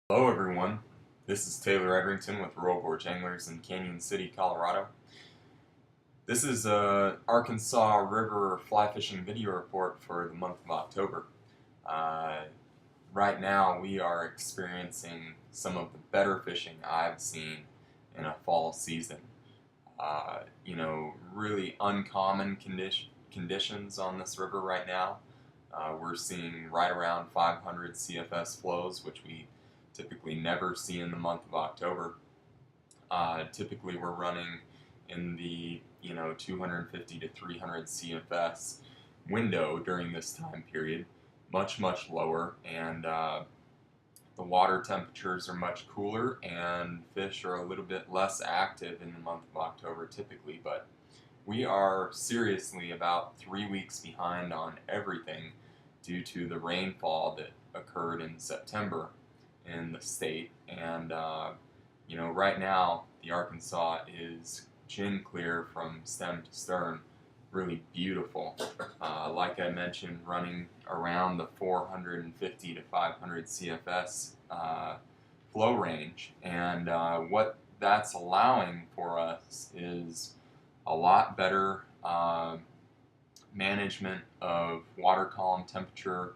Hello everyone, this is Taylor Edrington with Gorge Anglers in Canon City, Colorado. This is a Arkansas River fly fishing video report for the month of October. Uh, right now we are experiencing some of the better fishing I've seen in a fall season. Really uncommon conditions on this river right now. We're seeing right around 500 CFS flows, which we typically never see in the month of October. Typically we're running in the 250 to 300 CFS window during this time period, much lower, and the water temperatures are much cooler and fish are a little bit less active in the month of October typically, but we are seriously about 3 weeks behind on everything due to the rainfall that occurred in September in the state. And right now the Arkansas is chin clear from stem to stern, really beautiful. Like I mentioned, running around the 450 to 500 CFS flow range, and what that's allowing for us is a lot better management of water column temperature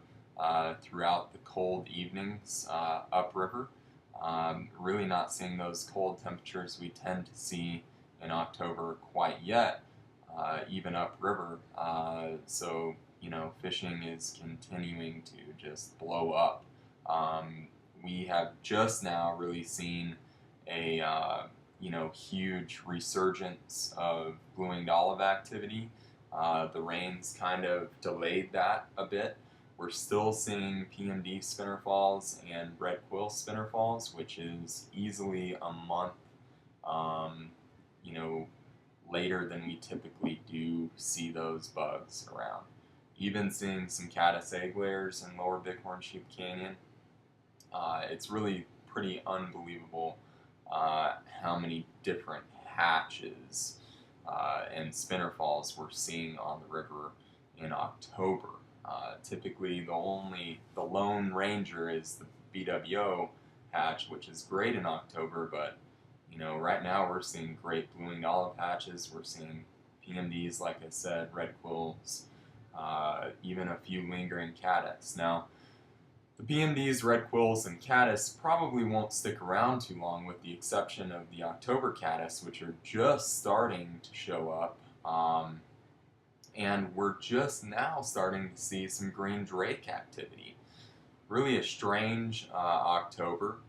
throughout the cold evenings upriver. Really not seeing those cold temperatures we tend to see in October quite yet, even upriver. So, fishing is continuing to just blow up. We have just now really seen a huge resurgence of blue-winged olive activity. The rains kind of delayed that a bit. We're still seeing PMD spinnerfalls and red quill spinnerfalls, which is easily a month, later than we typically do see those bugs around. Even seeing some caddis egg layers in lower Bighorn Sheep Canyon. It's really pretty unbelievable how many different hatches and spinnerfalls we're seeing on the river in October. Typically the lone ranger is the BWO hatch, which is great in October, but right now we're seeing great blue-winged olive hatches, we're seeing PMDs, like I said, red quills, even a few lingering caddis. Now, the PMDs, red quills, and caddis probably won't stick around too long, with the exception of the October caddis, which are just starting to show up. And we're just now starting to see some green drake activity. Really a strange October,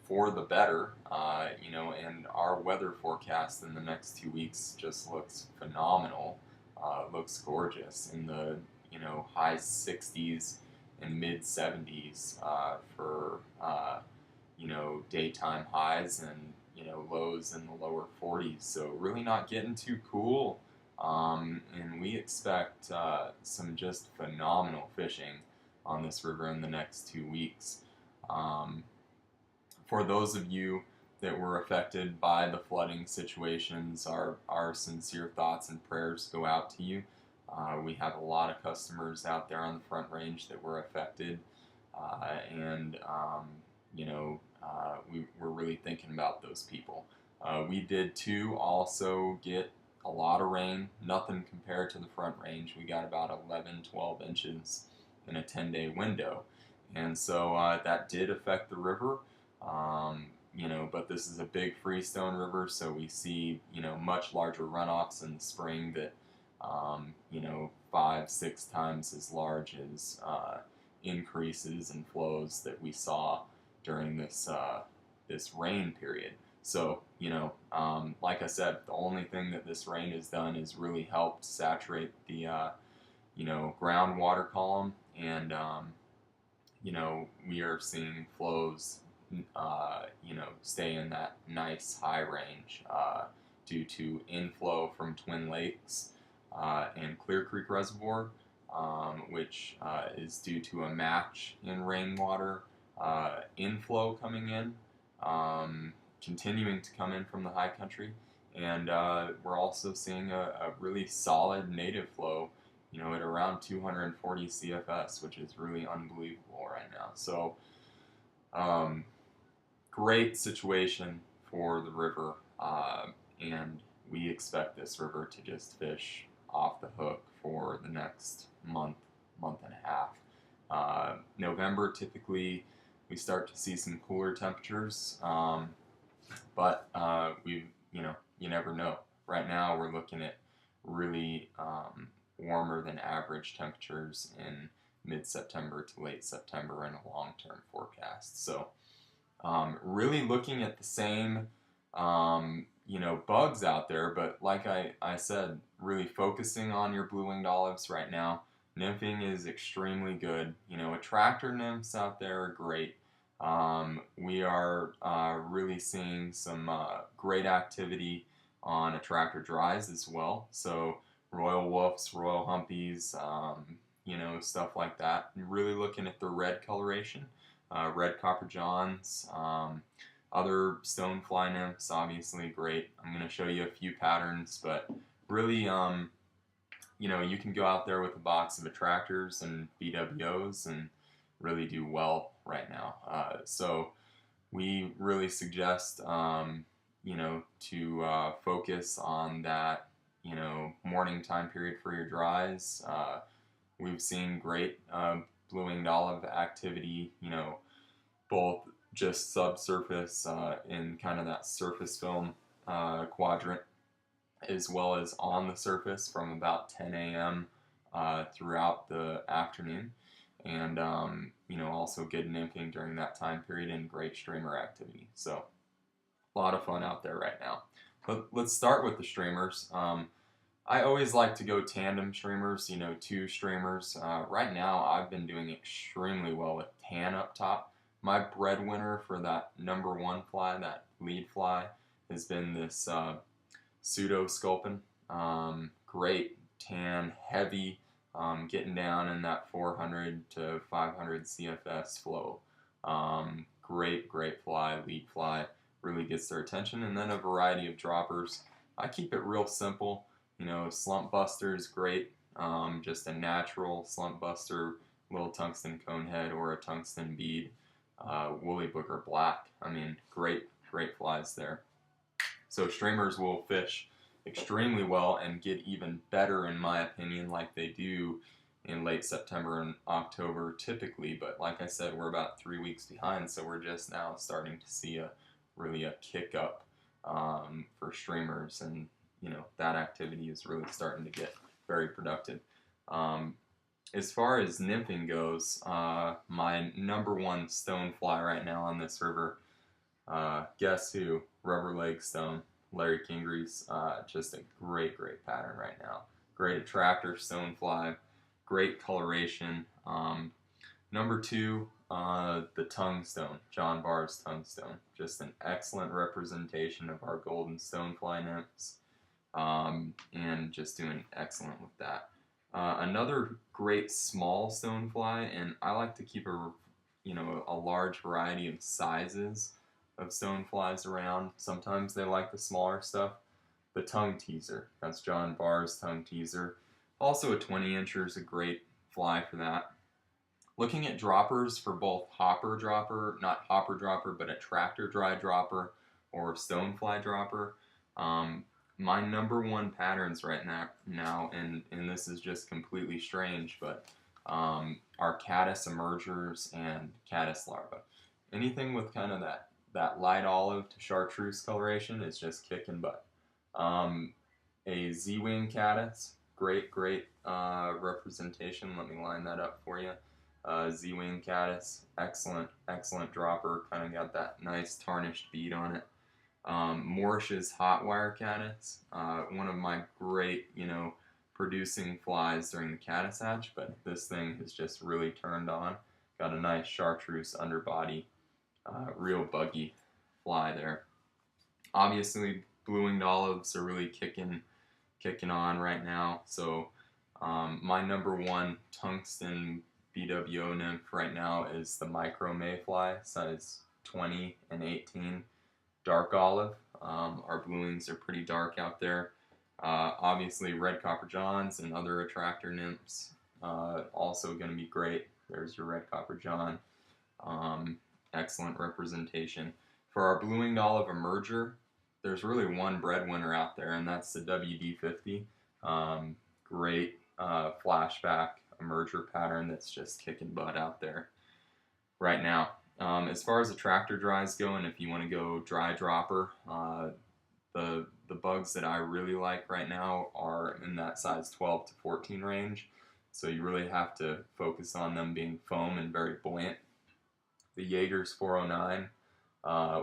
for the better, and our weather forecast in the next 2 weeks just looks phenomenal. Looks gorgeous in the high 60s and mid 70s for daytime highs, and lows in the lower 40s. So really not getting too cool, and we expect some just phenomenal fishing on this river in the next 2 weeks. For those of you that were affected by the flooding situations, our sincere thoughts and prayers go out to you. We have a lot of customers out there on the Front Range that were affected, and we're really thinking about those people. We did too also get a lot of rain, nothing compared to the Front Range. We got about 11-12 inches in a 10-day window, and so that did affect the river. But this is a big freestone river, so we see much larger runoffs in the spring that 5-6 times as large as increases in flows that we saw during this rain period. So like I said, the only thing that this rain has done is really helped saturate the groundwater column, and we are seeing flows stay in that nice high range due to inflow from Twin Lakes and Clear Creek Reservoir, which is due to a match in rainwater inflow coming in, continuing to come in from the high country, and we're also seeing a really solid native flow, at around 240 CFS, which is really unbelievable right now. So Um, Great situation for the river, and we expect this river to just fish off the hook for the next month, month and a half. November, typically we start to see some cooler temperatures, but you never know. Right now we're looking at really warmer than average temperatures in mid-September to late September in a long-term forecast. So really looking at the same, bugs out there, but like I said, really focusing on your blue-winged olives right now. Nymphing is extremely good. Attractor nymphs out there are great. We are really seeing some great activity on attractor dries as well. So royal wolves, royal humpies, stuff like that. And really looking at the red coloration, red copper johns, other stonefly nymphs, obviously great. I'm going to show you a few patterns, but really, you can go out there with a box of attractors and BWOs and really do well right now. So we really suggest, to focus on that, morning time period for your dries. We've seen great blue-winged olive activity, both just subsurface in kind of that surface film quadrant, as well as on the surface from about 10 a.m. Throughout the afternoon. And, also good nymphing during that time period and great streamer activity. So a lot of fun out there right now. But let's start with the streamers. I always like to go tandem streamers, two streamers. Right now, I've been doing extremely well with tan up top. My breadwinner for that number one fly, that lead fly, has been this pseudo sculpin. Great tan, heavy, getting down in that 400 to 500 CFS flow. Great fly, lead fly, really gets their attention. And then a variety of droppers. I keep it real simple. Slump buster is great. Just a natural slump buster, little tungsten cone head or a tungsten bead, woolly booger black. I mean, great flies there. So streamers will fish extremely well and get even better, in my opinion, like they do in late September and October typically. But like I said, we're about 3 weeks behind, so we're just now starting to see a kick up for streamers, and that activity is really starting to get very productive. As far as nymphing goes, my number one stone fly right now on this river, guess who? Rubber leg stone, Larry Kingree's. Just a great pattern right now. Great attractor stone fly, great coloration. Number two, the tungstone, John Barr's tungstone. Just an excellent representation of our golden stonefly nymphs, and just doing excellent with that. Another great small stonefly, and I like to keep a large variety of sizes of stoneflies around. Sometimes they like the smaller stuff. The tongue teaser, that's John Barr's tongue teaser. Also a 20-incher is a great fly for that. Looking at droppers for both hopper dropper, not hopper dropper, but attractor dry dropper or stonefly dropper. My number one patterns right now, and this is just completely strange, but are caddis emergers and caddis larvae. Anything with kind of that light olive to chartreuse coloration is just kicking butt. A Z-wing caddis, great representation. Let me line that up for you. Z-wing caddis, excellent dropper. Kind of got that nice tarnished bead on it. Morish's hot wire caddis, one of my great, producing flies during the caddis hatch, but this thing has just really turned on. Got a nice chartreuse underbody, real buggy fly there. Obviously, blue-winged olives are really kicking on right now. So my number one tungsten BWO nymph right now is the micro mayfly, size 20 and 18, dark olive. Our blue wings are pretty dark out there. Obviously, red copper johns and other attractor nymphs also going to be great. There's your red copper john. excellent representation. For our blue-winged olive emerger, there's really one breadwinner out there, and that's the WD-50. Great flashback emerger pattern that's just kicking butt out there right now. As far as attractor dries go, and if you want to go dry dropper, the bugs that I really like right now are in that size 12 to 14 range. So you really have to focus on them being foam and very buoyant. The Jaeger's 409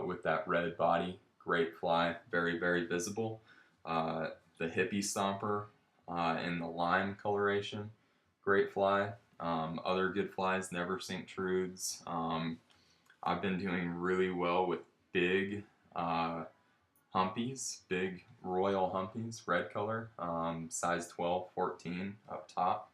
with that red body, great fly, very, very visible. The Hippie Stomper in the lime coloration, great fly. Other good flies, Never Sink Trudes. I've been doing really well with big humpies, big royal humpies, red color, size 12, 14 up top.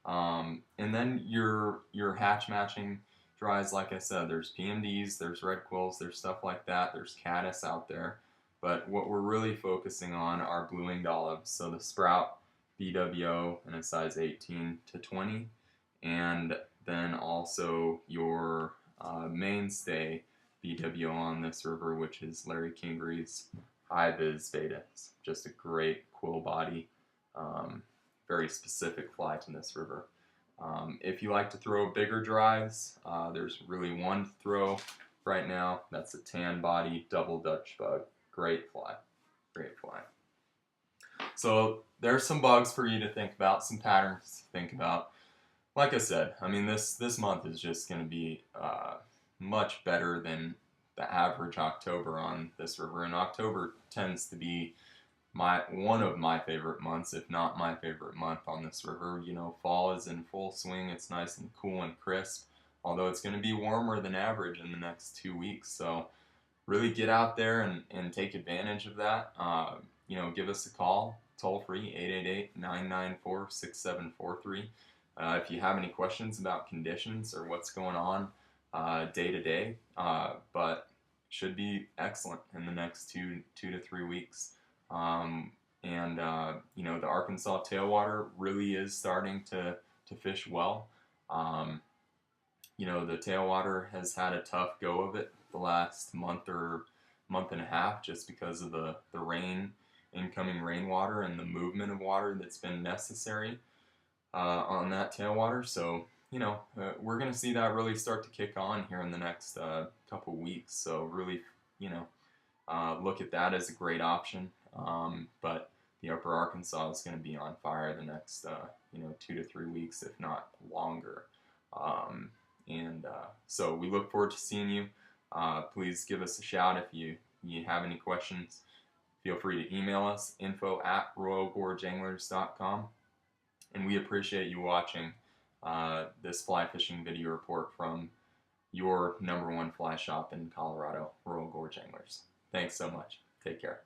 And then your hatch matching dries, like I said, there's PMDs, there's red quills, there's stuff like that, there's caddis out there. But what we're really focusing on are blue-winged olives. So the Sprout BWO in a size 18 to 20, and then also your mainstay BWO on this river, which is Larry Kingery's High Viz Beta. It's just a great quill body, very specific fly to this river. If you like to throw bigger dries, there's really one to throw right now. That's a tan body double Dutch bug. Great fly, great fly. So there's some bugs for you to think about, some patterns to think about. Like I said, I mean this month is just going to be much better than the average October on this river, and October tends to be one of my favorite months, if not my favorite month on this river. You know, fall is in full swing. It's nice and cool and crisp, although it's going to be warmer than average in the next 2 weeks. So really get out there and take advantage of that. You know, give us a call, toll free, 888-994-6743. If you have any questions about conditions or what's going on day to day, but should be excellent in the next two to 3 weeks. You know, the Arkansas tailwater really is starting to fish well. You know, the tailwater has had a tough go of it the last month or month and a half, just because of the incoming rainwater and the movement of water that's been necessary on that tailwater. So, you know, we're going to see that really start to kick on here in the next couple weeks. So really, you know, look at that as a great option. But the upper Arkansas is going to be on fire the next, you know, 2 to 3 weeks, if not longer. So we look forward to seeing you. Please give us a shout if you have any questions. Feel free to email us, info@royalgorgeanglers.com. And we appreciate you watching this fly fishing video report from your #1 fly shop in Colorado, Royal Gorge Anglers. Thanks so much. Take care.